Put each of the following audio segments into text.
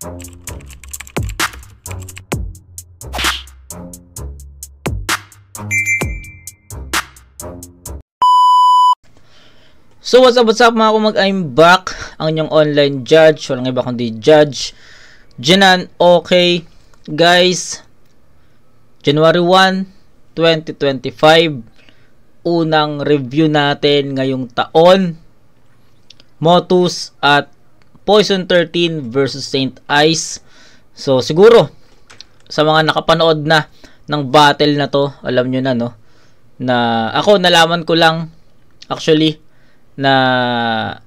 So what's up mga kumag, I'm back, ang inyong online judge, walang iba kundi Judge Jenan. Okay guys, January 1, 2025, unang review natin ngayong taon, Motus at Poison 13 versus Saint Ice. So siguro sa mga nakapanood na ng battle na to, alam nyo na no, na ako nalaman ko lang actually na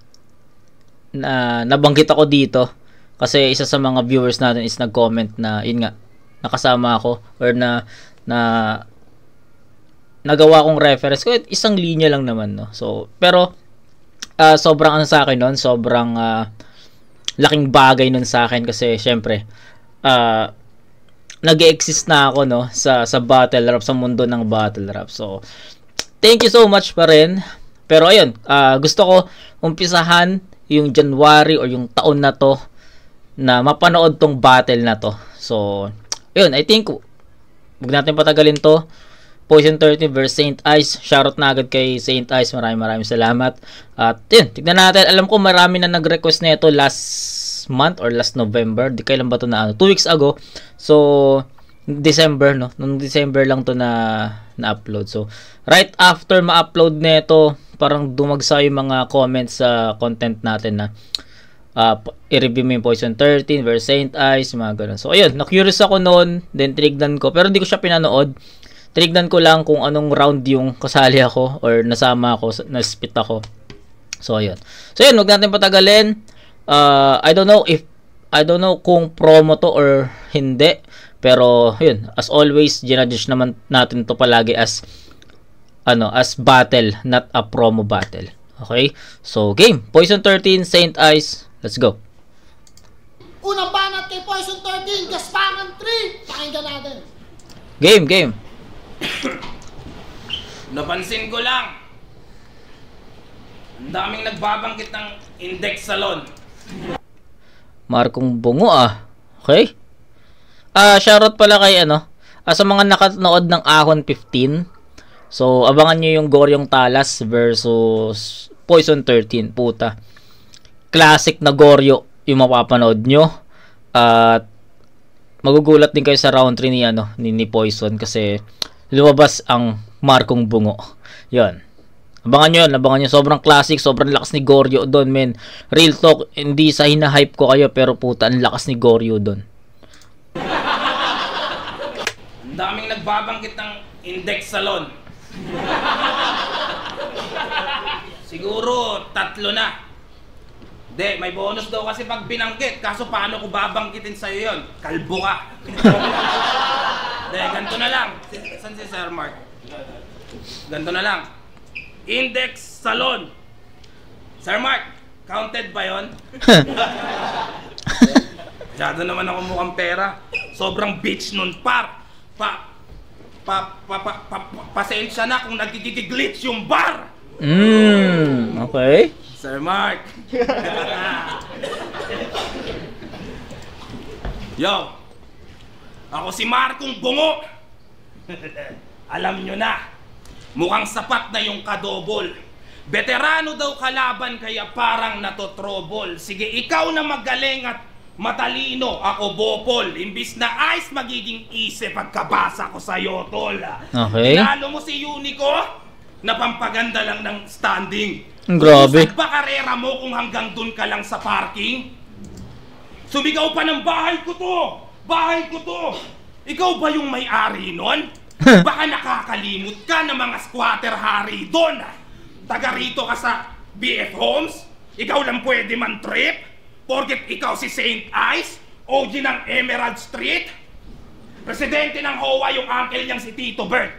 nabanggit ako dito kasi isa sa mga viewers natin is nag-comment na yun nga, nakasama ako or nagawa kong reference ko, isang linya lang naman no. So pero sobrang ano sa akin nun, sobrang laking bagay nun sa akin kasi syempre nag-exist na ako no sa battle rap, sa mundo ng battle rap. So thank you so much pa rin. Pero ayun, gusto ko umpisahan yung January or yung taon na to na mapanood tong battle na to. So, ayun, I think huwag natin patagalin to. Poison 13 versus Saint Ice. Shoutout na agad kay Saint Ice. Maraming salamat. At yun, tignan natin. Alam ko marami na nag-request na ito last month or last November. Di kailan ba to na 2 weeks ago. So, December no. Noong December lang to na-upload. So, right after ma-upload na ito, parang dumagsa yung mga comments sa content natin na i-review mo yung Poison 13 versus Saint Ice, mga ganun. So ayun, na-curious ako noon, then tinignan ko, pero hindi ko siya pinanood. Tinignan ko lang kung anong round yung kasali ako or nasama ako, na-spit ako. So ayun. So ayun, huwag natin patagalin. I don't know kung promo to or hindi, pero yun, as always, ginajudge naman natin to palagi as battle, not a promo battle. Okay? So, game. Poison 13, Saint Ice. Let's go. Unang banat kay Poison 13, Gaspangan 3. Pakinggan natin. Game. Napansin ko lang, ang daming nagbabanggit ng Index Salon. Markong bungo Okay? Shoutout pala kay sa mga nakanood ng Ahon 15. So, abangan nyo yung Goryong Talas versus Poison 13. Puta. Classic na Goryo yung mapapanood nyo. At magugulat din kayo sa round 3 ni Poison kasi lumabas ang Markong Bungo. Yan. Abangan nyo. Sobrang classic, sobrang lakas ni Goryo doon, men. Real talk, hindi sa hinahype ko kayo, pero puta, ang lakas ni Goryo doon. Ang daming nagbabanggit ng Index Salon. Siguro 3 na. Hindi, may bonus daw kasi pag binanggit. Kaso paano ko babanggitin sa'yo yun? Kalbo ka. Hindi, ganito na lang. Saan si Sir Mark? Ganito na lang. Index Salon. Sir Mark, counted ba yun? Masyado naman ako mukhang pera. Sobrang bitch nun par. Pasensya na kung nagtiglitch yung bar. Okay. Sir Mark. Yo. Ako si Markong Bungo. Alam nyo na. Mukhang sapat na yung kadobol. Veterano daw kalaban kaya parang natotrobol. Sige, ikaw na magaling at matalino, ako Bopol. Imbis na ice, magiging ise pagkabasa ko sa'yo, tol. Okay. Tinalo mo si Unico, napampaganda lang ng standing. Grabe. Saan ba karera mo kung hanggang dun ka lang sa parking? Sumigaw pa ng bahay ko to! Bahay ko to! Ikaw ba yung may-ari nun? Baka nakakalimot ka ng mga squatter hari doon. Taga rito ka sa BF Homes? Ikaw lang pwede man trip? Porket ikaw si Saint Ice, OG ng Emerald Street. Presidente ng HOA yung uncle niyang si Tito Bert.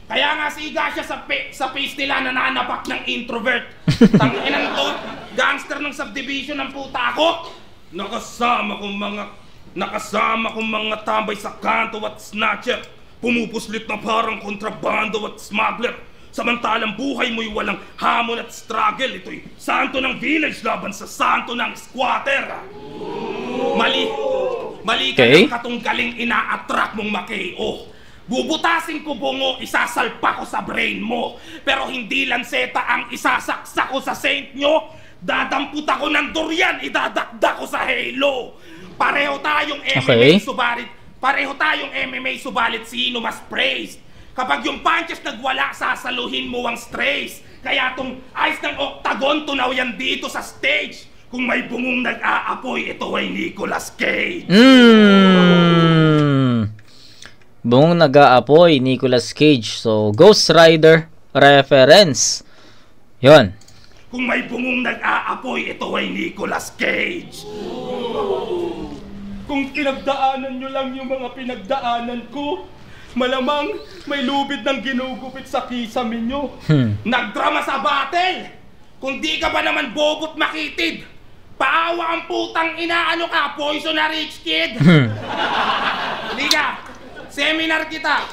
Kaya nga siga siya sa face nila nananapak ng introvert. Tanginan to, gangster ng subdivision ng puta ako. Nakasama kong mga tambay sa kanto at snatcher. Pumupuslit na parang kontrabando at smuggler. Samantalang buhay mo'y walang hamon at struggle. Ito'y santo ng village laban sa santo ng squatter. Mali. Mali ka ng katunggaling ina-attract mong makeo. Bubutasin ko bungo, isasalpa ko sa brain mo. Pero hindi lanseta ang isasaksak ko sa saint nyo. Dadamput ako ng durian, idadakda ko sa halo. Pareho tayong MMA subalit sino mas praised. Kapag yung punches nagwala, sasaluhin mo ang strays. Kaya tong ice ng octagon, tunaw yan dito sa stage. Kung may bungong nag-aapoy, ito ay Nicolas Cage. Bungong nag-aapoy, Nicolas Cage. So, Ghost Rider reference. Yon. Kung may bungong nag-aapoy, ito ay Nicolas Cage. Kung pinagdaanan nyo lang yung mga pinagdaanan ko, malamang may lubid ng ginugupit sa kisame nyo. Nagdrama sa battle! Kung di ka ba naman bogot makitid, paawa ang putang inaano ka, poison na rich kid! Liga, seminar kita.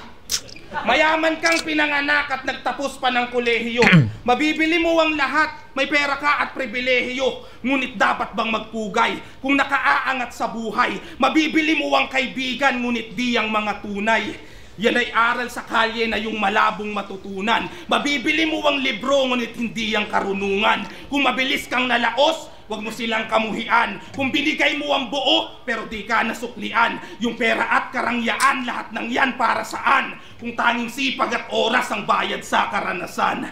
Mayaman kang pinanganak at nagtapos pa ng kolehiyo. Mabibili mo ang lahat, may pera ka at pribilehiyo. Ngunit dapat bang magpugay kung nakaaangat sa buhay? Mabibili mo ang kaibigan, ngunit di ang mga tunay. Yan ay aral sa kalye na yung malabong matutunan. Mabibili mo ang libro, ngunit hindi ang karunungan. Kung mabilis kang nalaos, wag mo silang kamuhian. Kung binigay mo ang buo, pero di ka nasuklian. Yung pera at karangyaan, lahat ng yan para saan? Kung tanging sipag at oras ang bayad sa karanasan.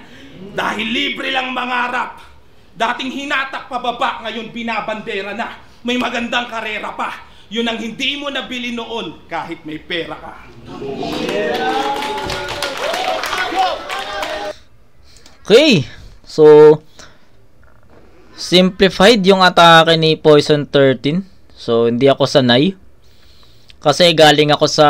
Dahil libre lang mangarap. Dating hinatak pababa, ngayon binabandera na. May magandang karera pa. Yun ang hindi mo nabili noon kahit may pera ka. Okay. So, simplified yung atake ni Poison 13. So, hindi ako sanay. Kasi galing ako sa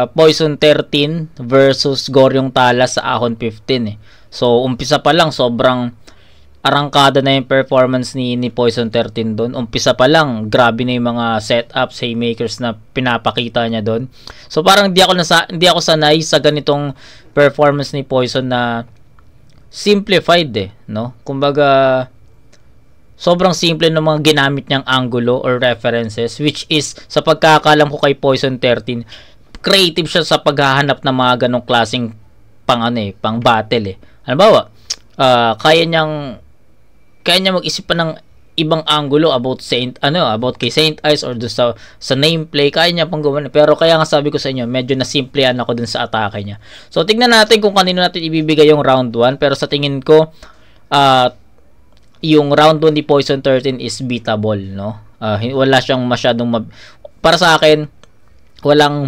Poison 13 versus Goryong Tala sa Ahon 15 eh. So, umpisa pa lang, sobrang arangkada na yung performance ni Poison 13 doon. Umpisa pa lang, grabe na yung mga setups, haymakers na pinapakita niya doon. So, parang hindi ako sanay sa ganitong performance ni Poison na simplified eh, no? Kumbaga, sobrang simple ng mga ginamit niyang angulo or references, which is, sa pagkakalam ko kay Poison 13, creative siya sa paghahanap ng mga ganong klaseng pang battle eh. Halimbawa, kaya niya mag-isip pa ng ibang angulo about kay Saint Ice or sa nameplay. Kaya niya pang gawin. Pero kaya nga sabi ko sa inyo, medyo nasimplehan ako dun sa atake niya. So, tignan natin kung kanino natin ibibigay yung round 1. Pero sa tingin ko, yung round 1 ni Poison 13 is beatable, no? Wala siyang masyadong para sa akin, walang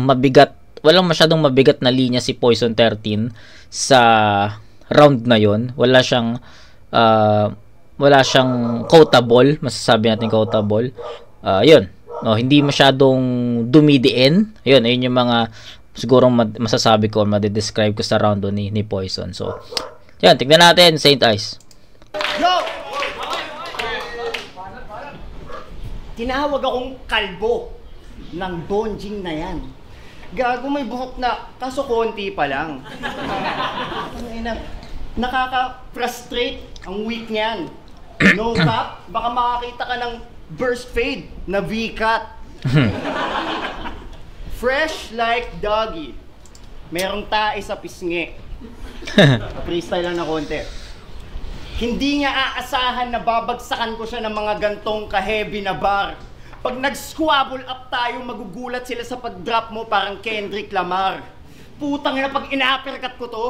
masyadong mabigat na linya si Poison 13 sa round na yon. Wala siyang quotable, masasabi natin quotable. Yun. No, hindi masyadong dumidiin. Ayun yung mga siguro masasabi ko or madidescribe ko sa round 1 ni Poison. So, yan, tignan natin Saint Ice. Yo! Tinawag akong kalbo ng donjing na yan. Gago, may buhok na, kaso konti pa lang. Nakaka-frustrate ang weak niyan. No cap, baka makakita ka ng burst fade na V-cut. Fresh like doggy. Merong tae sa pisngi. Freestyle lang na konti. Hindi niya aasahan na babagsakan ko siya ng mga gantong ka-heavy na bar. Pag nag-squabble up tayo, magugulat sila sa pag-drop mo parang Kendrick Lamar. Putang na, pag ina-uppercut ko to,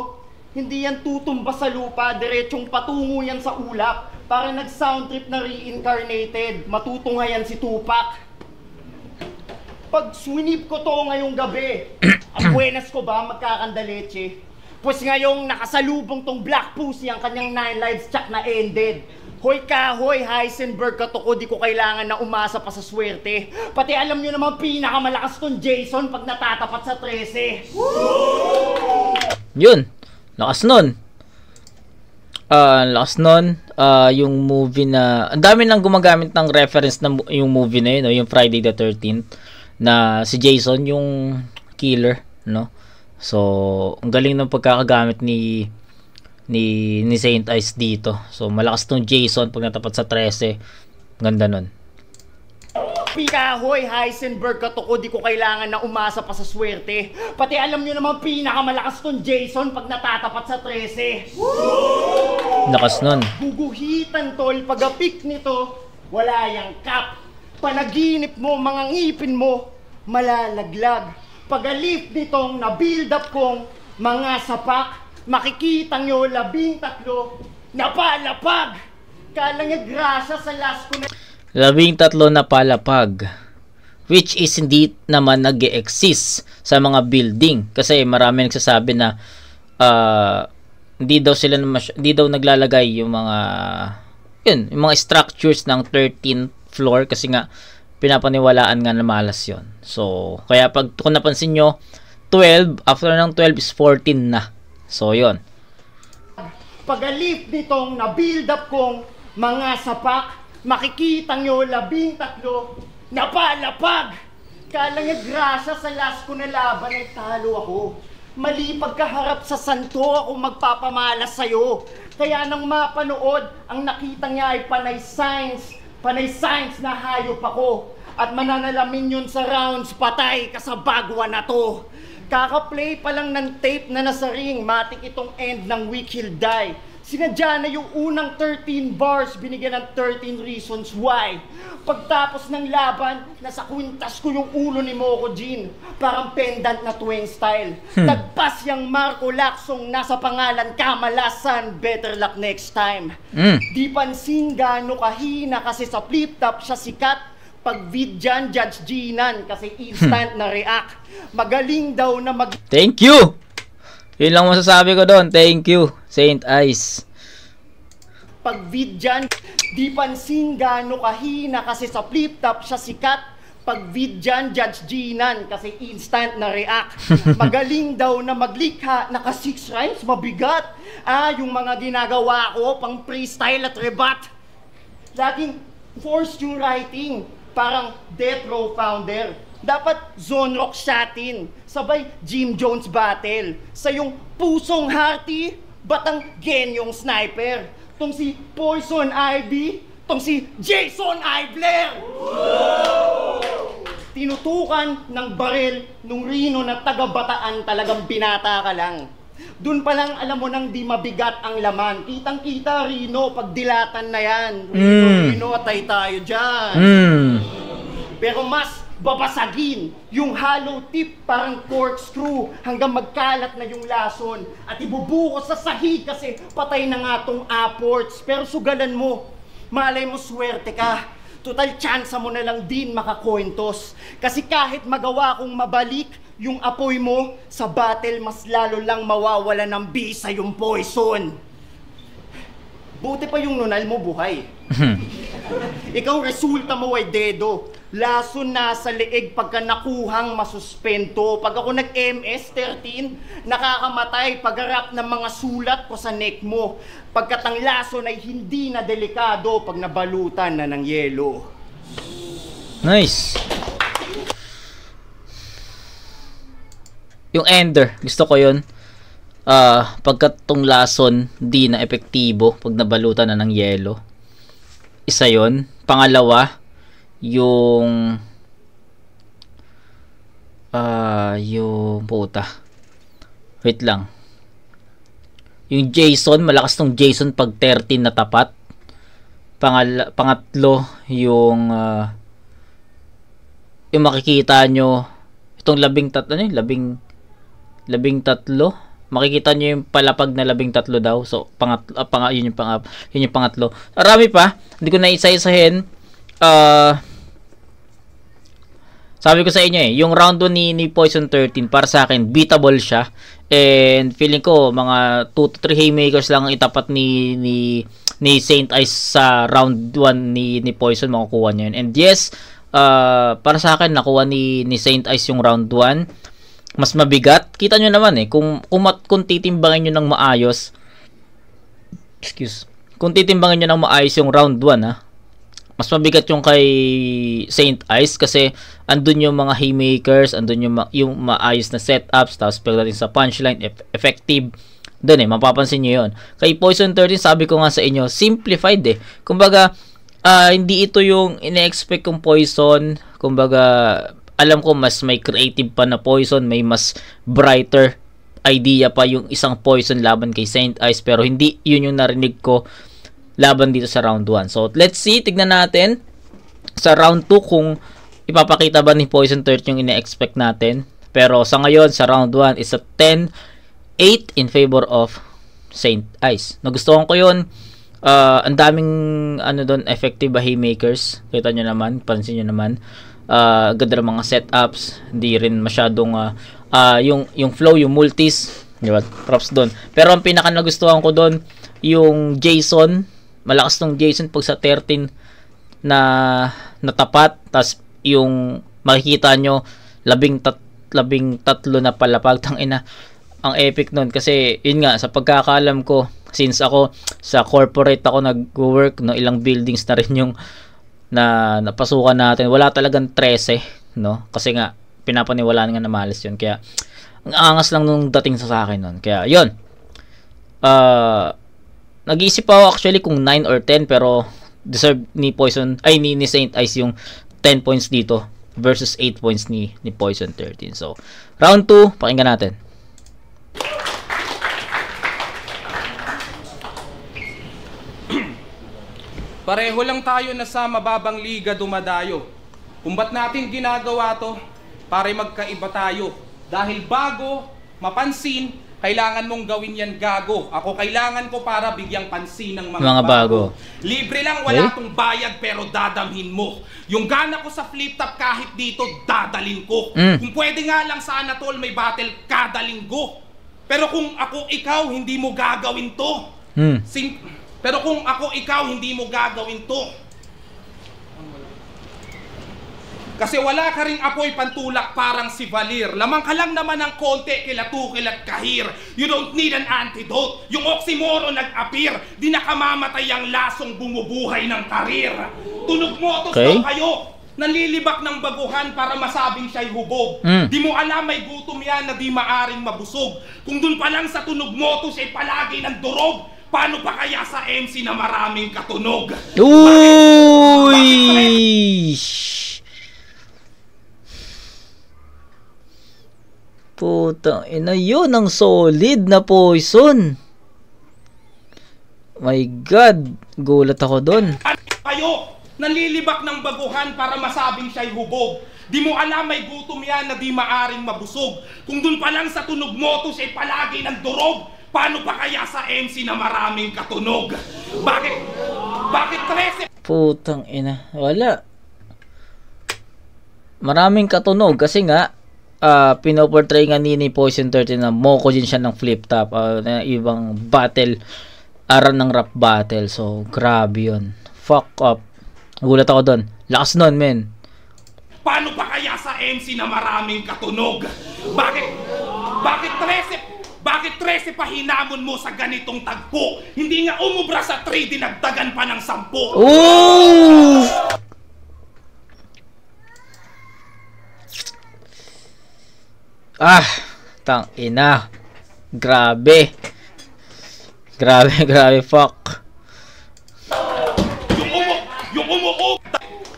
hindi yan tutumba sa lupa, diretsong patungo yan sa ulap. Para nag-sound trip na reincarnated, matutungha yan si Tupac. Pag swinip ko to ngayong gabi, ang buenas ko ba magkakandaleche? Pues ngayong nakasalubong tong Black Pussy ang kanyang 9 lives tsak na ended. Hoy kahoy, Heisenberg ka to ko, di ko kailangan na umasa pa sa swerte. Pati alam nyo naman pinakamalakas tong Jason pag natatapat sa 13. Yun, lakas nun. Yung movie na, ang dami nang gumagamit ng reference na yung movie na yun, no? Yung Friday the 13th, na si Jason yung killer, no? So, ang galing ng pagkakagamit ni Saint Ice dito. So, malakas tong Jason pag natapat sa 13. Ganda nun. Pikahoy, Heisenberg, katuko, di ko kailangan na umasa pa sa swerte. Pati alam nyo naman pinakamalakas tong Jason pag natatapat sa 13. Lakas nun. Guguhitan tol, pag-apik nito, wala yang cap. Panaginip mo, mga ngipin mo, malalaglag. Pag-alip nitong na-build up kong mga sapak, makikita nyo 13 napalapag. Kala nga grasya sa last ko na 13 na palapag, which is hindi naman nag-e-exist sa mga building kasi marami nagsasabi na hindi daw naglalagay yung mga yung mga structures ng 13th floor kasi nga pinapaniwalaan nga na malas yon. So kaya kung napansin nyo, 12 after ng 12 is 14 na. So yon. Pag-alip nitong na-build up kong mga sapak, makikita nyo 13 napalapag. Kala nga grasya sa last ko na laban ay talo ako. Mali pagkaharap sa santo ako magpapamalas sa'yo. Kaya nang mapanood, ang nakita niya ay panay science na hayop ako. At mananalamin yun sa rounds, patay ka sa bagwa na to. Kaka-play pa lang ng tape na nasa ring, matik itong end ng weak he'll die. Sinadya na yung unang 13 bars, binigyan ng 13 reasons why. Pagtapos ng laban, nasa kwintas ko yung ulo ni Moko Jin. Parang pendant na twin style. Tagpas yung Marco Laksong nasa pangalan Kamalasan, better luck next time. Di pansin gano kahina kasi sa flip top siya sikat. Pag vidyan, Judge Ginan kasi instant na react. Magaling daw na Thank you! Yun lang masasabi ko doon. Thank you, Saint Ice. Pag vidyan, di pansin gano kahina kasi sa flip top siya sikat. Pag vidyan, Judge Ginan kasi instant na react. Magaling daw na maglikha, naka 6 rhymes, mabigat. Yung mga ginagawa ko, pang freestyle at rebat. Laging forced yung writing, parang death row founder. Dapat zone rock shotin, sabay Jim Jones battle. Sa yung pusong hearty, batang genyong sniper. Tong si Poison Ivy, tong si Jason Ibler. Tinutukan ng baril nung Rino na taga-Bataan, talagang binata ka lang. Doon pa lang alam mo nang di mabigat ang laman. Kitang-kita Rino, pag dilatan na yan. Rino, atay tayo dyan. Pero mas babasagin yung hollow tip parang corkscrew hanggang magkalat na yung lason at ibubukos sa sahig kasi patay na nga tong apports. Pero sugalan mo, malay mo swerte ka, total chance mo na lang din makakwentos kasi kahit magawa kong mabalik yung apoy mo sa battle, mas lalo lang mawawala ng bisa yung poison. Buti pa yung nunal mo buhay. Ikaw resulta mo ay dedo. Lason na sa leeg pagka nakuhang masuspento. Pag ako nag-MS-13, nakakamatay pagharap ng mga sulat ko sa neck mo. Pagkat ang lason ay hindi na delikado pag nabalutan na ng yelo. Nice. Yung ender, gusto ko yun. Pagkat tong lason di na epektibo pag nabalutan na ng yelo. Isa yun. Pangalawa, yung puta. Wait lang. Yung Jason, malakas tong Jason pag 13 na tapat. Pangatlo, yung makikita nyo itong 13, 13. Makikita nyo yung palapag na 13 daw. So, yun yung pangatlo. Marami pa. Hindi ko na isa-isahin. Sabi ko sa inyo yung round 1 ni Poison 13 para sa akin beatable siya, and feeling ko mga 2 to 3 haymakers lang ang itapat ni Saint Ice sa round 1 ni Poison, makukuha niya yun. And yes, para sa akin nakuha ni Saint Ice yung round 1. Mas mabigat, kita nyo naman kung titimbangin nyo ng maayos, kung titimbangin nyo ng maayos yung round 1 mas mabigat yung kay Saint Ice kasi andun yung mga haymakers, andun yung maayos na setups, tapos pagdating sa punchline, effective. Doon mapapansin nyo yun. Kay Poison 13, sabi ko nga sa inyo, simplified Kumbaga, hindi ito yung ine-expect kong Poison Kumbaga, alam ko mas may creative pa na Poison, may mas brighter idea pa yung isang Poison laban kay Saint Ice, pero hindi yun yung narinig ko laban dito sa round 1. So, let's see, tignan natin sa round 2 kung ipapakita ba ni Poison 30 yung ina-expect natin. Pero sa ngayon, sa round 1 is a 10-8 in favor of Saint Ice. Nagustuhan ko yun. Ang daming doon, effective haymakers. Kita nyo naman, pansin nyo naman. Ganda ng mga setups. Hindi rin masyadong yung flow, yung multis. Diba? Props doon. Pero ang pinaka nagustuhan ko doon, yung Jason. Malakas tong Jason pag sa 13 na tapat. Tas yung makikita nyo, 13 na palapag. Tangina, ang epic nun. Kasi yun nga, sa pagkakaalam ko, since ako sa corporate ako nag-work, no, ilang buildings na rin yung napasukan natin. Wala talagang 13, no? Kasi nga pinapaniwalaan nga na malas yun. Kaya ang angas lang nung dating sa akin nun. Kaya yun. Nag-iisip ako actually kung 9 or 10, pero deserve ni Poison ni Saint Ice yung 10 points dito versus 8 points ni Poison 13. So, round 2, pakinggan natin. Pareho lang tayo na sa mababang liga dumadayo. Kung ba't natin ginagawa to? Para magkaiba tayo. Dahil bago, mapansin, kailangan mong gawin yan gago. Ako kailangan ko para bigyang pansin ng mga bago. Libre lang, wala tong bayad pero dadamhin mo. Yung gana ko sa flip top kahit dito, dadalin ko. Kung pwede nga lang sana tol, may battle kada linggo. Pero kung ako ikaw, hindi mo gagawin to. Pero kung ako ikaw, hindi mo gagawin to. Kasi wala ka ring apoy pantulak parang si Valir. Lamang ka lang naman ng konti, kilatukil at kahir. You don't need an antidote. Yung oxymoron nag-appear. Di nakamamatay ang lasong bumubuhay ng karir. Tunog motos daw kayo. Nalilibak ng baguhan para masabing siya'y hubog. Di mo alam may gutom yan na di maaring mabusog. Kung dun pa lang sa tunog motos ay palagi ng durog. Paano pa kaya sa MC na maraming katunog? Uy! Putang ina, yun ang solid na Poison. My God, gulat ako doon. Kayo, nalilibak ng baguhan para masabing siya'y hubog. Di mo alam may gutom yan na di maaring mabusog. Kung dun pa lang sa tunog motos ay palagi ng durog. Paano pa kaya sa MC na maraming katunog? Bakit 13? Putang ina, wala. Maraming katunog kasi nga pinoportray nga ni Poison 13 na moko din siya ng flip top, na ibang battle, aral ng rap battle. So grabe yun. Fuck up. Gulat ako doon. Lakas nun, men. Paano pa kaya sa MC na maraming katunog? Bakit 13 pa hinamon mo sa ganitong tagpo? Hindi nga umubra sa 3, dinagdagan pa ng 10. Ooh! Tang ina. Grabe, fuck. Yung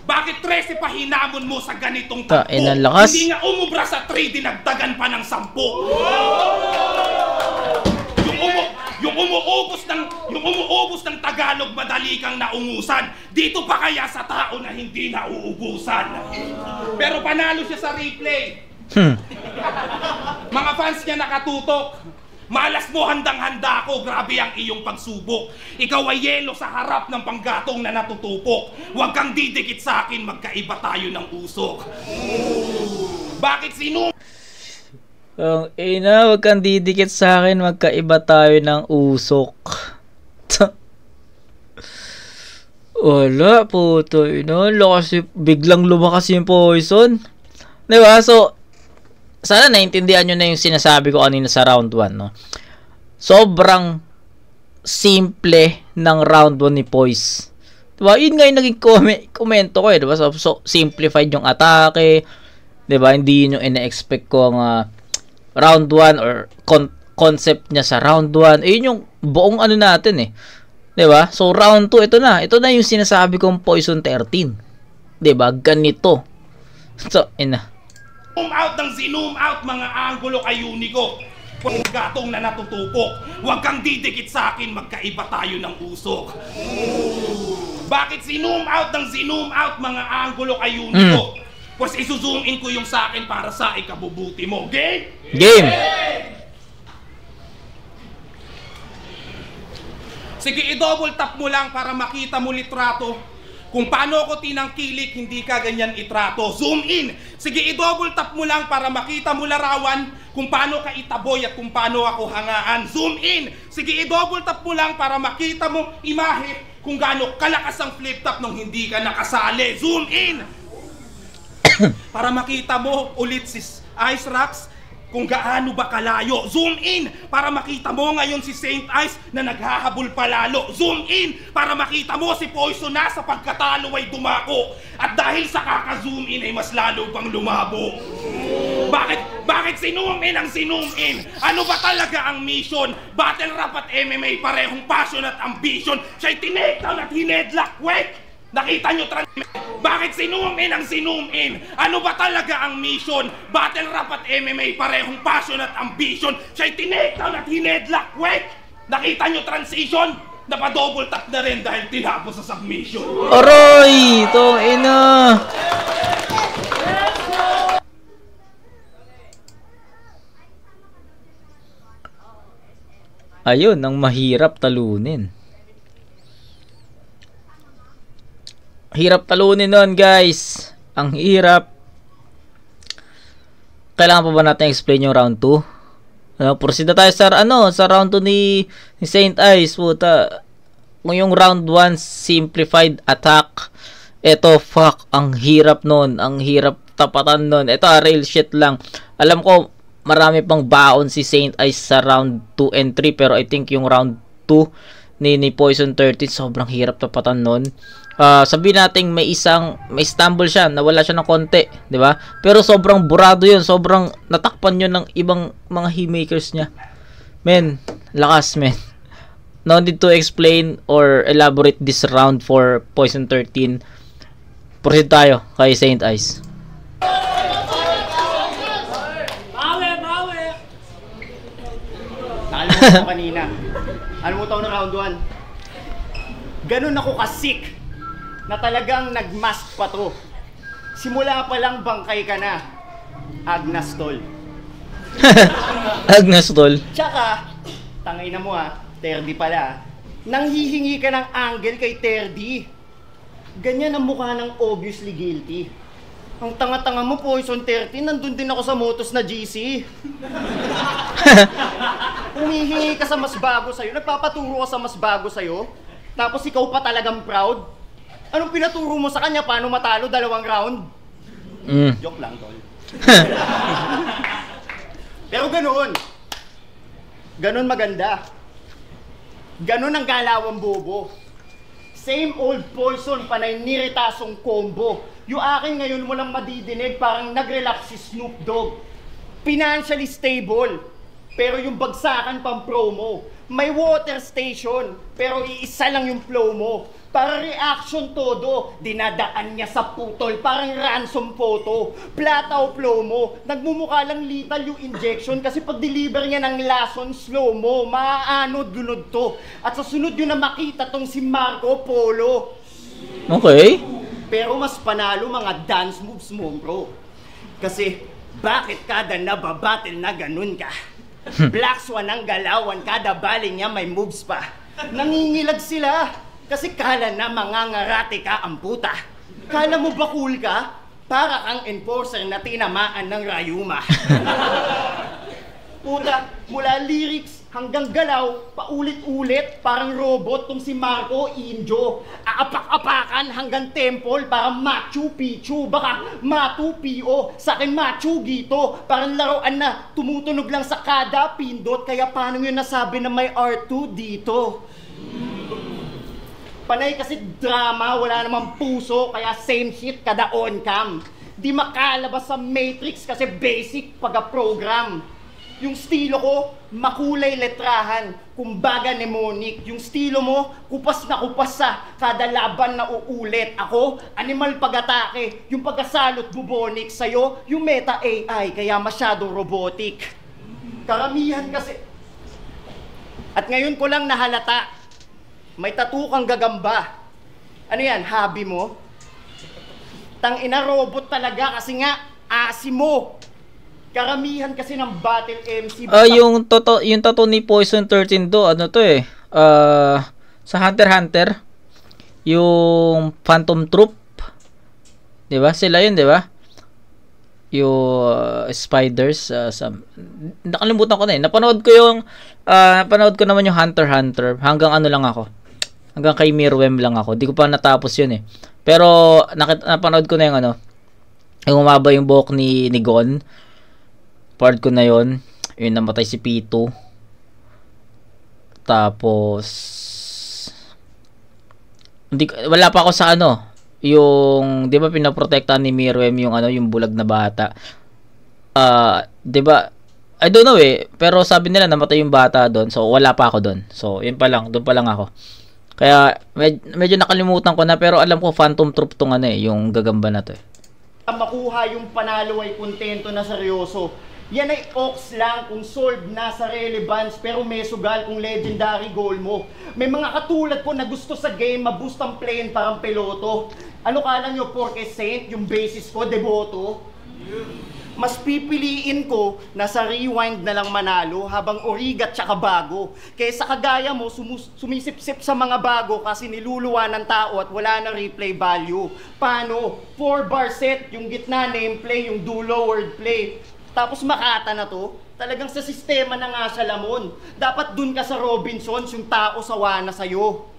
bakit 13 pa hinamon mo sa ganitong tagpo? Lakas. Hindi nga umubra sa 3, dinagdagan pa ng 10. Yung umuubos ng Tagalog, madali kang naungusan. Dito pa kaya sa tao na hindi nauubusan. Pero panalo siya sa replay. Mga fans niya nakatutok. Malas mo, handang-handa ako. Grabe ang iyong pagsubok. Ikaw ay yelo sa harap ng panggatong na natutupok. Huwag kang didikit sa akin, magkaiba tayo ng usok. Bakit sino? Huwag kang didikit sa akin, magkaiba tayo ng usok. Wala, puto. Lakas, biglang lumakas yung Poison. Diba? So, sana naintindihan nyo na yung sinasabi ko kanina sa round 1, no? Sobrang simple ng round 1 ni Poise. Diba? Yun nga yung naging komento ko, eh. Diba? So simplified yung atake. Diba? Hindi yun yung ina-expect ko ang round 1 or concept niya sa round 1. Yun yung buong ano natin, eh. Diba? So round 2, ito na yung sinasabi kong Poison 13. Diba? Ganito So, ina. Zoom out ng zoom out mga anggulo kay Unico. Kung gatong na natutupok, huwag kang didikit sa akin, magkaiba tayo ng usok. Bakit zoom out ng zoom out mga anggulo kay Unico? Pues isu-zoom in ko yung sa akin para sa ikabubuti mo. Game? Game! Sige, i-double tap mo lang para makita mo litrato. Kung paano ako tinangkilik, hindi ka ganyan itrato. Zoom in! Sige, i-double tap mo lang para makita mo larawan kung paano ka itaboy at kung paano ako hangaan. Zoom in! Sige, i-double tap mo lang para makita mo imahe kung gaano kalakas ang flip top nung hindi ka nakasali. Zoom in! Para makita mo ulit si Ice Rocks kung gaano ba kalayo. Zoom in para makita mo ngayon si Saint Ice na naghahabol palalo. Zoom in para makita mo si Poison na sa pagkatalo ay dumako. At dahil sa kaka-zoom in ay mas lalo pang lumabo. Bakit sinum in ang sinum in? Ano ba talaga ang mission? Battle rap at MMA parehong passion at ambition. Siya'y tinekdown at hinedlock. Wait! Nakita nyo bakit sinum in ang sinum in? Ano ba talaga ang mission? Battle rap at MMA parehong passion at ambition. Siya'y tinekdown at hinedlock. Wait! Nakita nyo transition? Napadouble tap na rin dahil tinapos sa submission. Aroy! Itong ina! Ayun, ang mahirap talunin. Hirap talunin nun, guys. Ang hirap. Kailangan pa ba natin explain yung round 2? Proceed na tayo sa round 2 ni Saint Ice. Puta. Kung yung round 1 simplified attack, eto fuck, ang hirap nun. Ang hirap tapatan nun. Eto real shit lang. Alam ko marami pang baon si Saint Ice sa round 2 and 3, pero I think yung round 2 ni Poison 13 sobrang hirap tapatan nun. Sabihin natin may stumble siya, nawala siya ng konti, 'di ba? Pero sobrang burado 'yun, sobrang natakpan 'yun ng ibang mga haymakers niya. Men, lakas men. No need to explain or elaborate this round for Poison 13. Proceed tayo kay Saint Ice. Nakalimutan ko kanina. Alam mo taon na round 1. Ganun ako kasik na talagang nagmask pa to. Simula pa lang bangkay ka na. Agnas tol. Agnas tol. Tsaka, tangay na mo Terdy pala. Nanghihingi ka ng angle kay Terdy. Ganyan ang mukha ng obviously guilty. Ang tanga-tanga mo, Poison 13, nandun din ako sa motos na GC. Humihingi ka sa mas bago sa'yo, nagpapaturo ka sa mas bago sa'yo, tapos ikaw pa talagang proud. Anong pinaturo mo sa kanya? Paano matalo 2 round? Joke lang, tol. Pero ganun. Ganun maganda. Ganun ang galawang bobo. Same old Poison, panay niritasong combo. Yung akin ngayon mo lang madidinig, parang nag-relax si Snoop Dogg. Financially stable, pero yung bagsakan pang promo. May water station, pero iisa lang yung flow mo. Para reaction todo, dinadaan niya sa putol, parang ransom photo. Plataw flow mo, nagmumukha lang lethal yung injection kasi pag deliver niya ng lason, slow mo, maaanod lunod to. At sa sunod yun na makita tong si Marco Polo. Okay. Pero mas panalo mga dance moves mo, bro. Kasi bakit kada nababattle na ganun ka? Black Swan ang galawan, kada baling niya may moves pa. Nangingilag sila. Kasi kala na mangangarate ka ang puta. Kala mo ba cool ka? Para kang enforcer na tinamaan ng Rayuma. Puta, mula lyrics hanggang galaw, paulit-ulit, parang robot tong si Marco Injo. Aapak-apakan hanggang temple, parang Machu Picchu. Baka Matu P.O. Sa akin Machu Gito. Parang laruan na tumutunog lang sa kada pindot. Kaya paano yun nasabi na may R2 dito? Panay kasi drama, wala namang puso, kaya same shit kada on cam. Di makalabas sa Matrix kasi basic pag-program. Yung estilo ko, makulay letrahan, kumbaga mnemonic. Yung estilo mo, kupas na kupas sa kada laban na uulit. Ako, animal pag-atake, yung pagkasalot bubonic. Sa'yo, yung meta AI, kaya masyadong robotic. Karamihan kasi... At ngayon ko lang nahalata, may tattoo kang gagamba. Ano yan, hobby mo? Tang-ina, robot talaga kasi nga, asi mo. Karamihan kasi ng battle MC. Yung tattoo ni Poison 13 do, ano to eh. Sa Hunter x Hunter, yung Phantom Troop. 'Di ba? Sila 'yun, 'di ba? Yung spiders nakalimutan ko na eh. Napanood ko naman yung Hunter x Hunter. Hanggang ano lang ako. Hanggang kay Mirwem lang ako. Di ko pa natapos 'yun eh. Pero napanood ko na yung ano. Yung umaba yung buhok ni Gon. Part ko na yon, yung namatay si P2. Tapos wala pa ako sa ano, yung 'di ba pinaprotektahan ni Mirwem yung ano, yung bulag na bata. 'Di ba? I don't know eh, pero sabi nila namatay yung bata doon. So wala pa ako doon. So yun pa lang, doon pa lang ako. Kaya medyo nakalimutan ko na, pero alam ko Phantom Troop tong ano eh, yung gagamba na to eh. Makuha yung panalo ay kontento na seryoso. Yan ay ox lang kung solve na sa relevance, pero may sugal kung legendary goal mo. May mga katulad ko na gusto sa game maboost ang plane parang peloto. Ano kala nyo, porke saint yung basis ko, deboto? Mas pipiliin ko na sa rewind na lang manalo habang origat tsaka bago. Kaysa kagaya mo sumisip-sip sa mga bago kasi niluluwa ng tao at wala na replay value. Paano? 4-bar set, yung gitna nameplay, yung dulo wordplay. Tapos Makata na to, talagang sa sistema na nga siya lamon. Dapat dun ka sa Robinsons, yung tao sawa na sa'yo.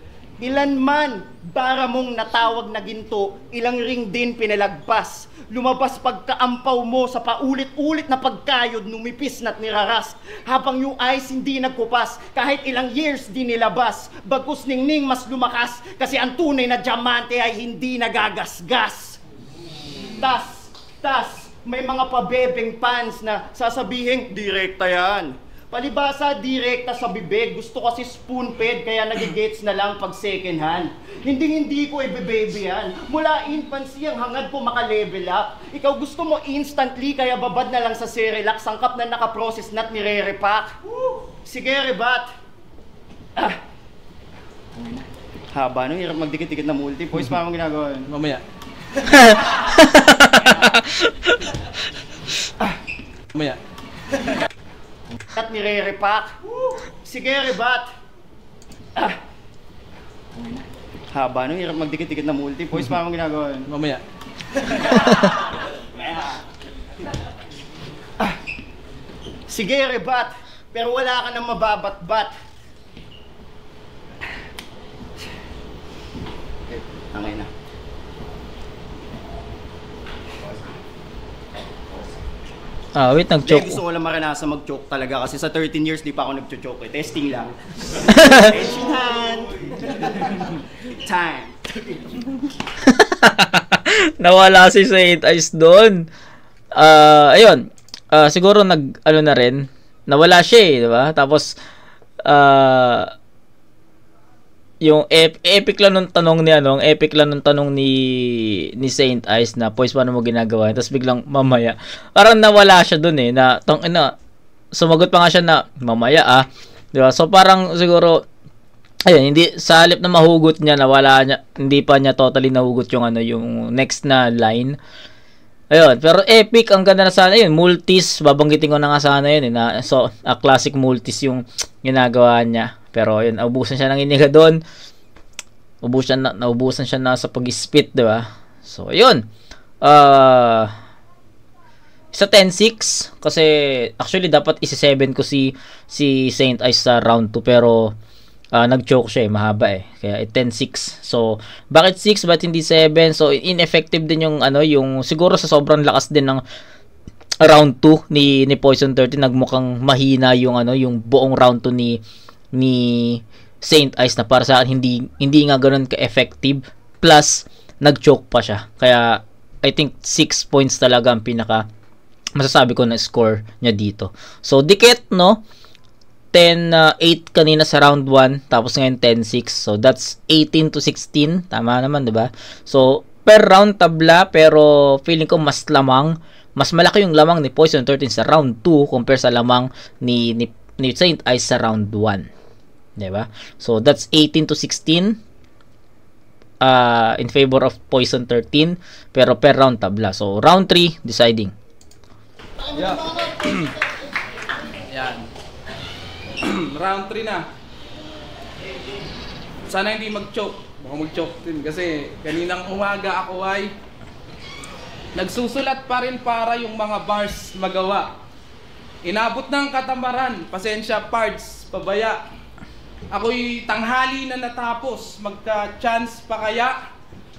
Ilan man bara mong natawag na ginto, ilang ring din pinalagpas. Lumabas pagkaampaw mo sa paulit-ulit na pagkayod, numipis na't niraras. Habang yung eyes hindi nagkupas, kahit ilang years di nilabas. Bagkus ningning mas lumakas, kasi ang tunay na diamante ay hindi nagagasgas. Tas, may mga pabebeng fans na sasabihin, direkta yan. Palibasa, direkta sa bibig. Gusto kasi spoon-fed, kaya nagigets na lang pag second hand. Hindi ko ibe-baby yan. Mula infancy, ang hangad ko maka-level up. Ikaw gusto mo instantly, kaya babad na lang sa Cerelac. Sangkap na naka-process na't nire-repack. Sige, rebat. Haba, no? Hirap magdikit-dikit na multi-voice. Paano ginagawa yun? Mamaya. Mamaya. At nire-repack. Sige, rebat. Haba, no? Hirap magdikit-dikit na multi-voice. Paano ginagawa yun? Mamaya. Sige, rebat. Pero wala ka nang mababat-bat. Tangay na. Wait, nag-choke. Gusto ko lang maranasan mag-choke talaga kasi sa 13 years di pa ako nag-choke eh. Testing lang. Tension hand. Time. Nawala si Saint Ice doon. Ayun. Siguro ano na rin. Nawala siya eh, di ba? Tapos yung epic lang nung tanong ni ano, epic lang nung tanong ni Saint Ice na, "Poise, paano mo ginagawa?" Tapos biglang mamaya. Parang nawala siya dun eh, na sumagot pa nga siya na mamaya 'di ba? So parang siguro ayun, hindi sa halip na mahugot niya, nawala niya, hindi pa niya totally nahugot yung ano, yung next na line. Ayun, pero epic, ang ganda na sana yun. Multis, babanggitin ko na nga sana yun eh, so classic multis yung ginagawa niya. Pero yun, naubusan siya ng iniga doon. Naubusan siya na sa pag-spit, di ba? So, yun. Sa 10-6, kasi actually dapat isi-7 ko si Saint Ice sa round 2, pero nag-choke siya eh, mahaba eh. Kaya 10-6. So, bakit 6? Bakit hindi 7? So, ineffective din yung ano, yung siguro sa sobrang lakas din ng round 2 ni Poison 13, nagmukhang mahina yung ano, yung buong round 2 ni Saint Ice, na para sa akin hindi nga ganoon ka-effective, plus nag-choke pa siya. Kaya I think 6 points talaga ang pinaka masasabi ko na score niya dito. So, dikit, no? 10-8 kanina sa round 1, tapos ngayon 10-6. So, that's 18-16. Tama naman, diba? So, per round tabla, pero feeling ko mas malaki yung lamang ni Poison 13 sa round 2 compare sa lamang ni Saint Ice sa round 1. Diba? So, that's 18-16 in favor of Poison 13, pero per round tabla. So, round 3, deciding. Yeah. Yan. Round 3 na. Sana hindi mag-choke. Baka mag-choke din kasi kaninang umaga ako ay nagsusulat pa rin para yung mga bars magawa. Inabot ng katamaran. Pasensya, parts, pabaya. Ako'y tanghali na natapos. Magka-chance pa kaya?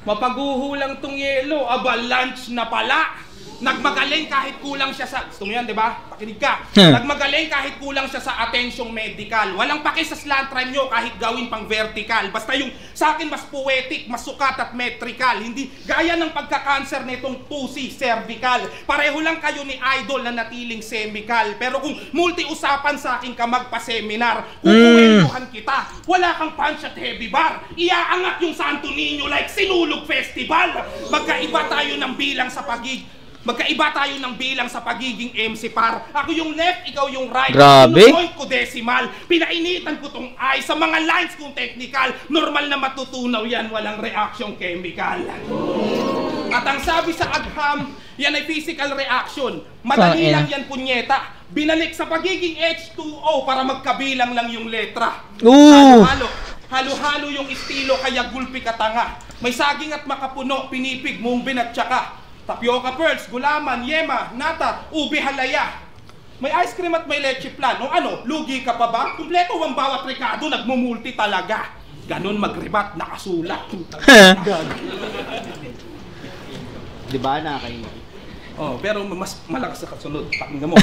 Mapaguho lang tong yelo. Aba, lunch na pala. Nagmagaling kahit kulang siya sa... Gusto mo yan, di ba? Pakinig ka. Nagmagaling kahit kulang siya sa atensyong medical. Walang paki sa slant rhyme nyo kahit gawin pang vertical. Basta yung sa akin mas poetic, mas sukat at metrical. Hindi gaya ng pagka-cancer nitong pussy cervical. Pareho lang kayo ni Idol na natiling semical. Pero kung multi-usapan sa akin ka magpa-seminar, kukuwentuhan kita. Wala kang punch at heavy bar. Iaangat yung Santo Niño like Sinulog Festival. Magkaiba tayo ng bilang sa pagiging MC par. Ako yung left, ikaw yung right. Grabe. Pinupoint ko decimal. Pinainitan ko tong I sa mga lines kong technical. Normal na matutunaw yan, walang reaction chemical. At ang sabi sa agham, yan ay physical reaction. Madali lang yan, punyeta. Binalik sa pagiging H2O para magkabilang lang yung letra. Halo-halo yung estilo kaya gulpi ka tanga. May saging at makapuno, pinipig, mumbin at tsaka. Tapioca pearls, gulaman, yema, nata, ubi halaya. May ice cream at may leche plan. O ano, lugi ka pa ba? Kumpleto ang bawat rekado, nagmumulti talaga. Ganon magribat, nakasulat. Diba nakakain? Oh, pero mas malakas sa kasunod. Pakinggan mo.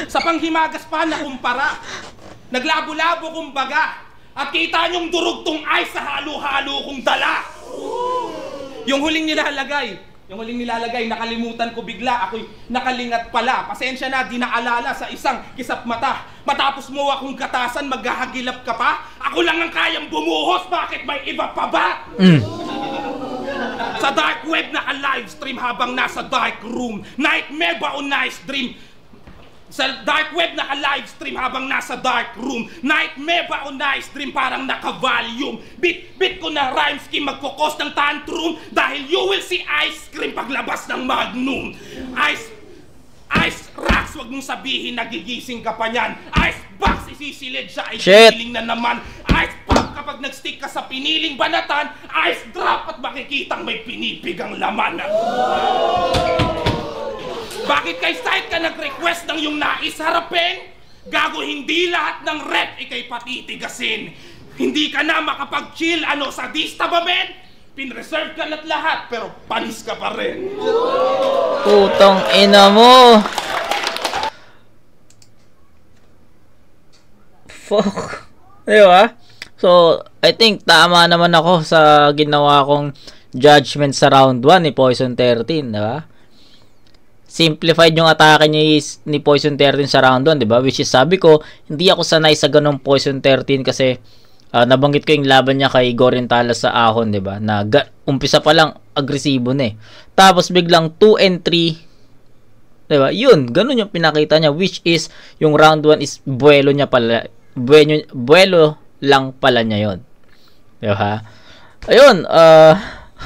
Sa panghimagas pa na kumpara. Naglabo-labo kumbaga. At kita niyong durugtong ice sa halo-halo kong dala. Yung huling nilalagay, nakalimutan ko bigla. Ako'y nakalingat pala. Pasensya na, di naalala sa isang kisap mata. Matapos mo akong gatasan, maghahagilap ka pa? Ako lang ang kayang bumuhos, bakit may iba pa ba? Sa dark web naka-livestream habang nasa dark room. Nightmare ba o nice dream? Sa dark web naka-livestream habang nasa dark room. Nightmare ba o nice dream? Parang naka-volume. Bit ko na rhyme scheme magkukos ng tantrum. Dahil you will see ice cream paglabas ng Magnum. Ice rocks, wag mong sabihin nagigising ka pa niyan. Ice box, isisilid siya ay piniling na naman. Ice pop kapag nag-stick ka sa piniling banatan. Ice drop at makikitang may pinipigang laman. Bakit kay site ka nag-request ng yung nais harapin? Gago, hindi lahat ng rep ikay patitigasin. Hindi ka na makapag-chill, sadista ba, men? Pinreserve ka na't lahat, pero panis ka pa rin. Putong ina mo. Fuck. Diba? So, I think tama naman ako sa ginawa kong judgment sa round 1 ni Poison 13, diba? Simplified yung atake ni Poison 13 sa round 1, diba? Which is, sabi ko, hindi ako sanay sa ganong Poison 13 kasi nabanggit ko yung laban niya kay Gorin Talas sa Ahon, diba? Na umpisa pa lang, agresibo na eh. Tapos biglang 2 and 3, diba? Yun, ganun yung pinakita niya, which is, yung round 1 is buwelo niya pala, buwelo lang pala niya yun. Diba? Ayun,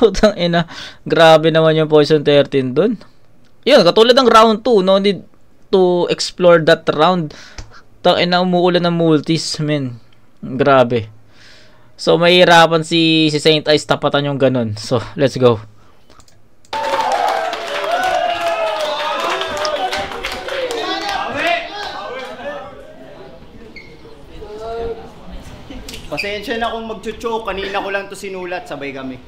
utang ina, grabe naman yung Poison 13 dun. Yun, katulad ng round 2, no need to explore that round. Tangina, umuulan ng multis, men. Grabe. So, mahirapan si Saint Ice tapatan yung ganun. So, let's go. Pasensya na kung mag-choke, kanina ko lang to sinulat, sabay kami.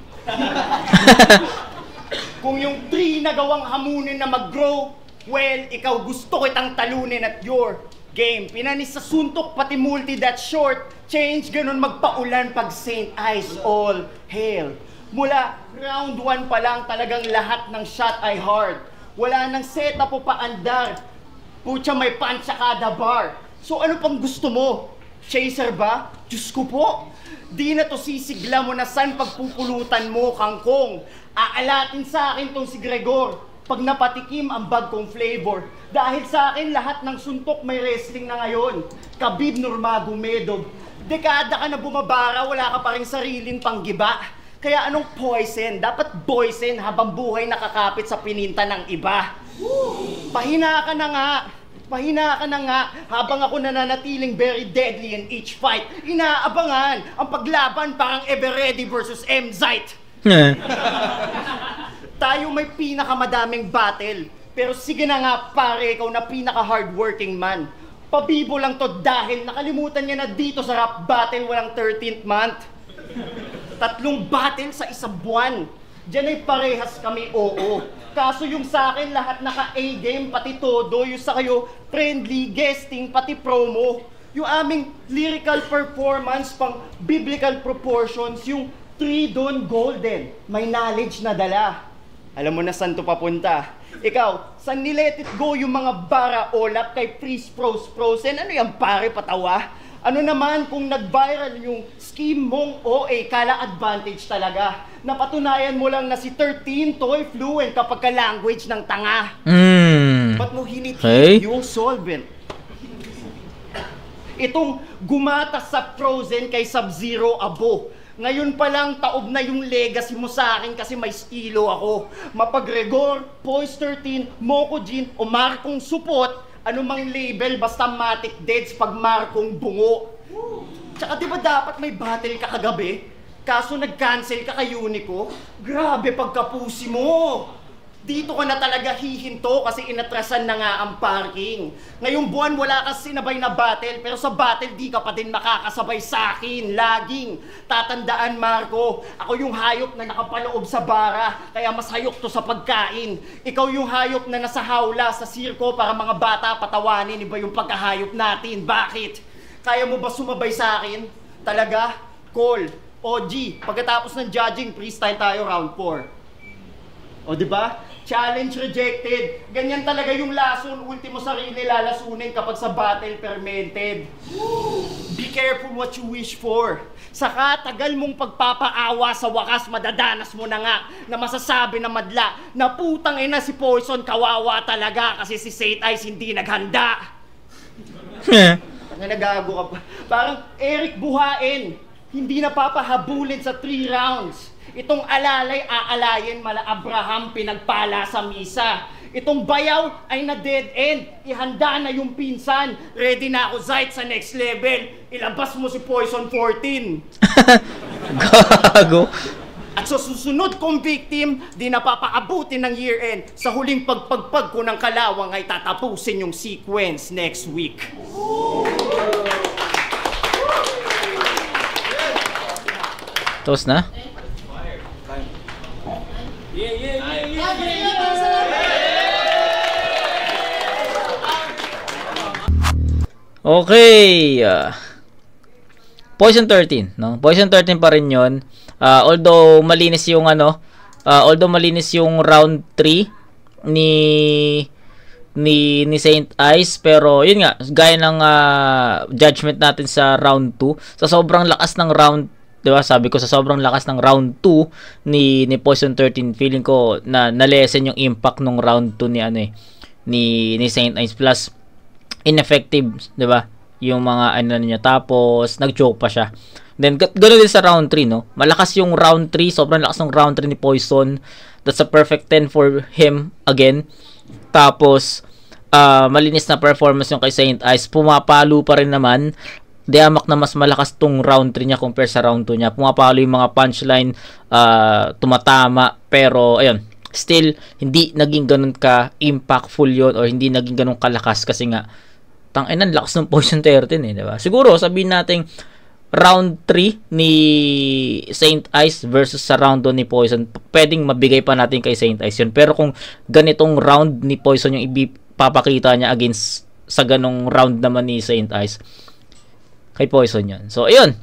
Kung yung 3 na gawang hamunin na mag-grow, well, ikaw gusto kitang talunin at your game. Pinanis sa suntok, pati multi that short. Change, ganun magpaulan pag Saint Ice all hail. Mula round 1 pa lang talagang lahat ng shot ay hard. Wala nang setup o paandar. Putya may punch sa kada bar. So ano pang gusto mo? Chaser ba? Diyos ko po. Di na to sisigla mo na san pagpupulutan mo, kangkong. Aalatin sa akin tong si Gregor. Pag napatikim ang bag kong flavor. Dahil sa akin lahat ng suntok may wrestling na ngayon. Khabib Nurmagomedov. Dekada ka na bumabara, wala ka pa rin sariling panggiba. Kaya anong poison? Dapat poison habang buhay nakakapit sa pininta ng iba. Pahina ka na nga. Pahina ka na nga habang ako nananatiling very deadly in each fight. Inaabangan ang paglaban parang Everready versus M-Zite. Tayo may pinakamadaming battle. Pero sige na nga pare, ikaw na pinaka-hardworking man. Pabibo lang to dahil nakalimutan niya na dito sa rap battle walang 13th month. 3 battle sa isang buwan. Diyan ay parehas kami, oo. Kaso yung sa akin lahat naka-A-game, pati todo. Yung sa kayo, friendly, guesting, pati promo. Yung aming lyrical performance, pang biblical proportions, yung 3 doon golden. May knowledge na dala. Alam mo na saan to papunta. Ikaw, saan ni Let It Go yung mga bara olap kay Freeze Froze Frozen? Ano yung pare patawa? Ano naman kung nag-viral yung scheme mong OA, kala advantage talaga. Napatunayan mo lang na si 13 toy fluent kapag ka-language ng tanga. Ba't mo hinit-hit yung solvent? Itong gumatas sa Frozen kay Sub-Zero abo. Ngayon pa lang taob na yung legacy mo sa akin kasi may estilo ako. Mapag-Gregor, Poise 13, Moko Jin o Markong Supot, anumang label basta matic deads pag Markong bungo. Tsaka di ba dapat may battle ka kagabi? Kaso nag-cancel ka kay Unico? Grabe pagkapusi mo! Dito ka na talaga hihinto kasi inatrasan na nga ang parking. Ngayong buwan wala ka sinabay na battle pero sa battle di ka pa din makakasabay sa akin. Laging tatandaan Marco, ako yung hayop na nakapaloob sa bara kaya mas hayok to sa pagkain. Ikaw yung hayop na nasa hawla sa sirko para mga bata patawanin. Iba yung pagkahayop natin. Bakit? Kaya mo ba sumabay sa akin? Talaga? Call. OG. Pagkatapos ng judging, freestyle tayo round 4. O diba? Challenge rejected. Ganyan talaga yung lason. Ultimo sarili lalasunin kapag sa battle fermented. Be careful what you wish for. Saka tagal mong pagpapaawa sa wakas madadanas mo na nga na masasabi na madla na putang ina si Poison kawawa talaga kasi si Saint Ice hindi naghanda. Nagago ka pa. Parang Eric Buhain. Hindi napapahabulin sa 3 rounds. Itong alalay aalayin mala Abraham pinagpala sa misa. Itong bayaw ay na dead end. Ihanda na yung pinsan. Ready na ako Zite sa next level. Ilabas mo si Poison 14. Gago. At sa susunod kong victim, di napapaabutin ng year end. Sa huling pagpagpag ko ng kalawang ay tatapusin yung sequence next week. Toast na? Okay. Poison 13, no? Poison 13 pa rin 'yon. Although malinis yung round 3 ni Saint Ice, pero yun nga, gaya ng judgment natin sa round 2, sa sobrang lakas ng round, 'di ba? Sabi ko sa sobrang lakas ng round 2 ni Poison 13, feeling ko na na-lessen yung impact ng round 2 ni Saint Ice, plus ineffective, 'di ba? Yung mga niya, tapos nag-choke pa siya. Then ganoon din sa round 3, no? Malakas yung round 3, sobrang lakas ng round 3 ni Poison. That's a perfect 10 for him again. Tapos malinis na performance yung kay Saint Ice. Pumapalo pa rin naman. Diamak na mas malakas tong round 3 niya compare sa round 2 niya. Pumapalo yung mga punchline, tumatama, pero ayun, still hindi naging ganun ka impactful yon, or hindi naging ganun kalakas kasi nga tanginan lakas ng Poison 13 di ba? Siguro sabihin natin round 3 ni Saint Ice versus sa round 2 ni Poison, pwedeng mabigay pa natin kay Saint Ice yun. Pero kung ganitong round ni Poison yung ipapakita niya against sa ganong round naman ni Saint Ice, kay Poison yun. So ayun,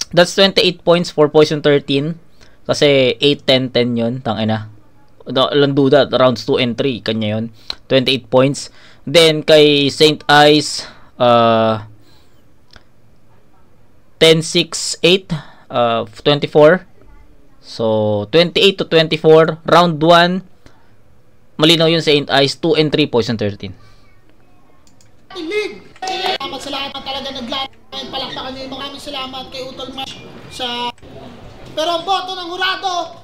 that's 28 points for Poison 13. Kasi 8-10-10 yun, tangina. Walang duda, rounds 2 and 3, kanya yun. 28 points. Then, kay St. Ice, 10-6-8, 24. So, 28 to 24. Round 1, malinaw yun sa St. Ice, 2 and 3, Poison 13. League. Salamat sa lahat na talaga naglaro. Palakpakan niyo. Maraming salamat kay Utol Marsh sa... Pero ang boto ng hurado,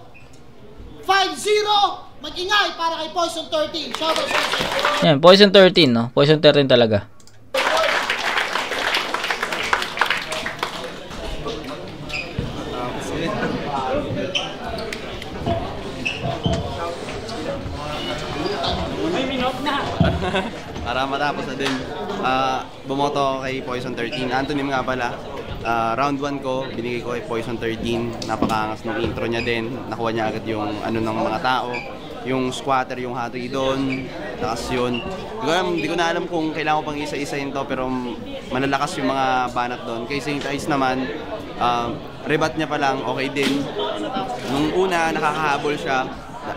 5-0. Mag-ingay para kay Poison 13. Shoutout sa inyo. Yan, Poison 13, no? Poison 13 talaga. Para matapos na din, bumoto ako kay Poison 13. Anthony nga pala, round 1 ko, binigay ko kay Poison 13. Napakaangas ng intro niya din. Nakuha niya agad yung ano ng mga tao. Yung squatter, yung hati doon. Takas yun. Hindi ko na alam kung kailangan ko pang isa-isahin to, pero malalakas yung mga banat doon. Kay St. Ice naman, rebat niya pa lang, okay din. Nung una, nakakahabol siya.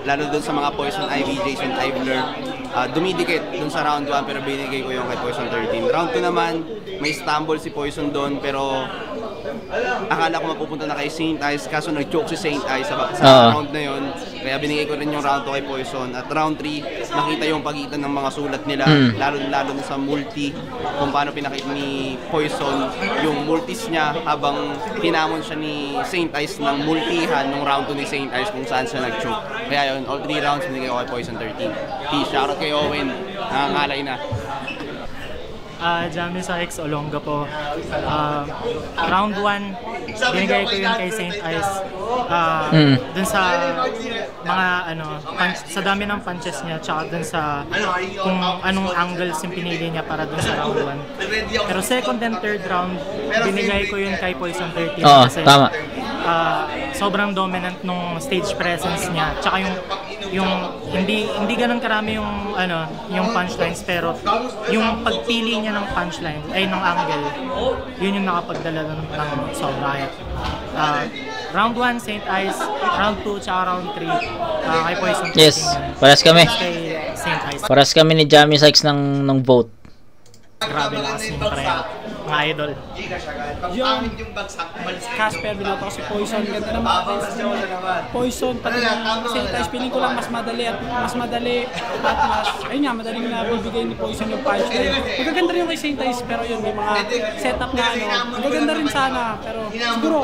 Lalo doon sa mga Poison Ivy, Jason Ivler, dumidikit doon sa round 1 pero binigay ko yung kay Poison 13. Round 2 naman, may stumble si Poison doon pero akala ko mapupunta na kay St. Ice kaso nag-choke si St. Ice sa round na yon. Kaya binigay ko rin yung round 2 kay Poison. At round 3, nakita yung pagitan ng mga sulat nila, lalo na sa multi, kung paano pinakita ni Poison yung multis niya habang hinamon siya ni St. Ice ng multihan nung round 2 ni St. Ice kung saan siya nag-choke. Kaya yun, all 3 rounds binigay ko kay Poison 13. Peace, shoutout kay Owen, nangangalay na. Jamie sa X Olonga po. Round 1, binigay ko yun kay St. Ice. Dun sa mga sa dami ng punches niya, tsaka dun sa kung anong angles yung pinili niya para dun sa round 1. Pero second and third round, binigay ko yun kay Poison 13 kasi tama. Sobrang dominant nung stage presence niya. Tsaka yung hindi ganun karami yung punchlines pero yung pagpili niya ng punchline ay ng angle, yun yung nakapagdala ng sobra. Round 1 St. Ice, round 2 tsaka round 3 kay Poison 13. Yes, paras kami. Kay St. Ice. Paras kami ni Jamie Sykes ng vote. Grabe lakas yung pareha. Mga idol. Yung Casper, binoto ko si Poison. Ganda naman. Poison, pati ng St. Ice, feeling ko lang mas madali at mas ayun nga, madaling nabibigay ni Poison yung punchline. Magaganda rin yung kay St. Ice, pero yun, may mga setup na magaganda rin sana, pero siguro,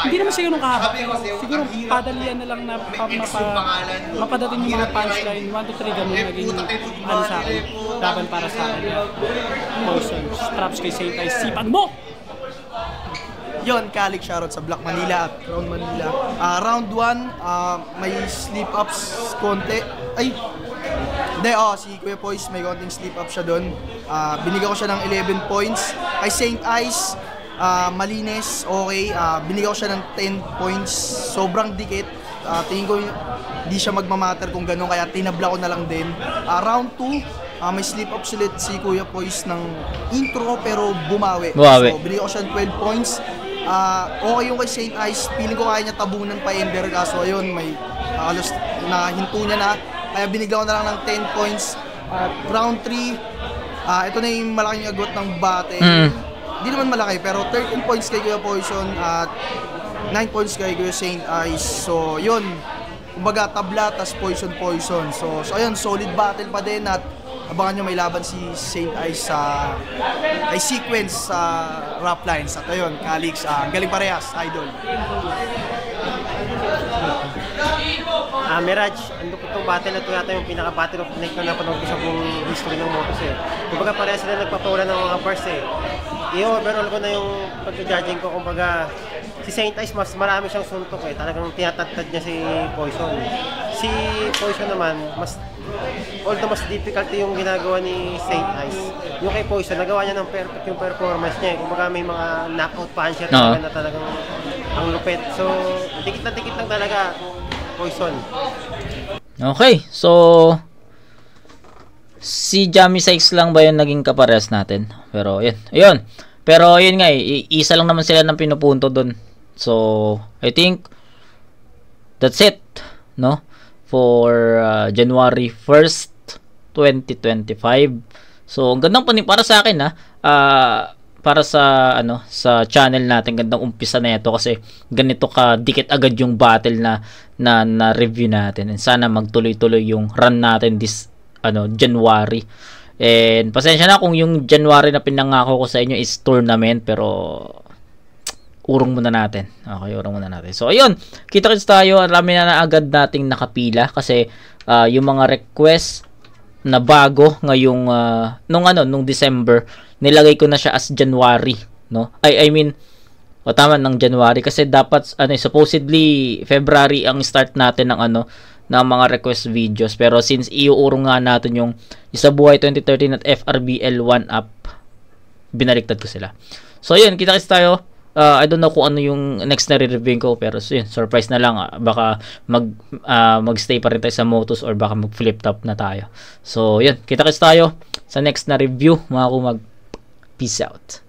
hindi naman siya ganun kahaba. Siguro, padalian na lang na mapadating yung mga punchline. 1 to 3, ganun naging sa akin. Laban para sa akin. Poison, straps kay St. Ice, sipan mo! Yon, Kalik shoutout sa Black Manila at Crown Manila. Round 1, may slip-ups konti. Si Kuya Poise may konting slip-up siya doon. Binigyan ko siya ng 11 points. Kay St. Ice, malinis, okay. Binigyan ko siya ng 10 points. Sobrang dikit. Tingin ko hindi siya magmamatter kung gano'n, kaya tinabla ko na lang din. Round 2, may slip-up ulit si Kuya Poise ng intro pero bumawi. So, binigyan ko siya ng 12 points. Okay yung kay St. Ice, feeling ko kaya niya tabunan pa Ender, kaso ayun, may halos nahinto niya na, kaya binigyan ko na lang ng 10 points. Round 3, ito na yung malaking agot ng bate. Hindi naman malaki, pero 13 points kay Kuya Poison at 9 points kay Kuya St. Ice. So yun, kumbaga tabla tas Poison. So ayun, solid battle pa din at abangan nyo may laban si St. Ice sa sequence sa rap lines. At ayun, Calix, galing parehas, idol. Mirage, itong battle na ito yata yung pinaka-battle of the night na napanood ko sa buong history ng Motos Kumbaga parehas sila nagpapawala ng mga bars I-overall ko na yung pag-judging ko, kumbaga si St. Ice mas marami siyang suntok talagang tinatagtad niya si Poison. Si Poison naman, although mas difficult yung ginagawa ni St. Ice. Yung kay Poison, nagawa niya ng perfect yung performance niya. Kumbaga may mga knockout puncher na talagang ang lupit. So, dikit lang talaga Poison. Okay, so si Jamie Sykes lang ba yung naging kapares natin? Pero yun. Pero yun nga isa lang naman sila ng pinupunto doon. So, I think that's it, no, for January 1st 2025. So ang gandang para sa akin, para sa sa channel natin, gandang umpisa na ito kasi ganito ka dikit agad yung battle na review natin, and sana magtuloy-tuloy yung run natin this January. And pasensya na kung yung January na pinangako ko sa inyo is tournament, pero urong muna natin. Okay, urong muna natin. So ayun, kita-kits tayo. Marami na agad nating nakapila kasi yung mga request na bago ngayong nung December, nilagay ko na siya as January, no? I mean, tama, ng January kasi dapat supposedly February ang start natin ng ng mga request videos, pero since iuurong nga natin yung Isa Buhay 2013 at FRBL 1UP, binaliktad ko sila. So yun, kita-kits tayo. I don't know kung ano yung next na re-review ko, pero so yun, surprise na lang. Baka mag-stay pa rin tayo sa Motus or baka mag-flip top na tayo. So yun, kita-kits tayo sa next na review, mga kumag. Peace out.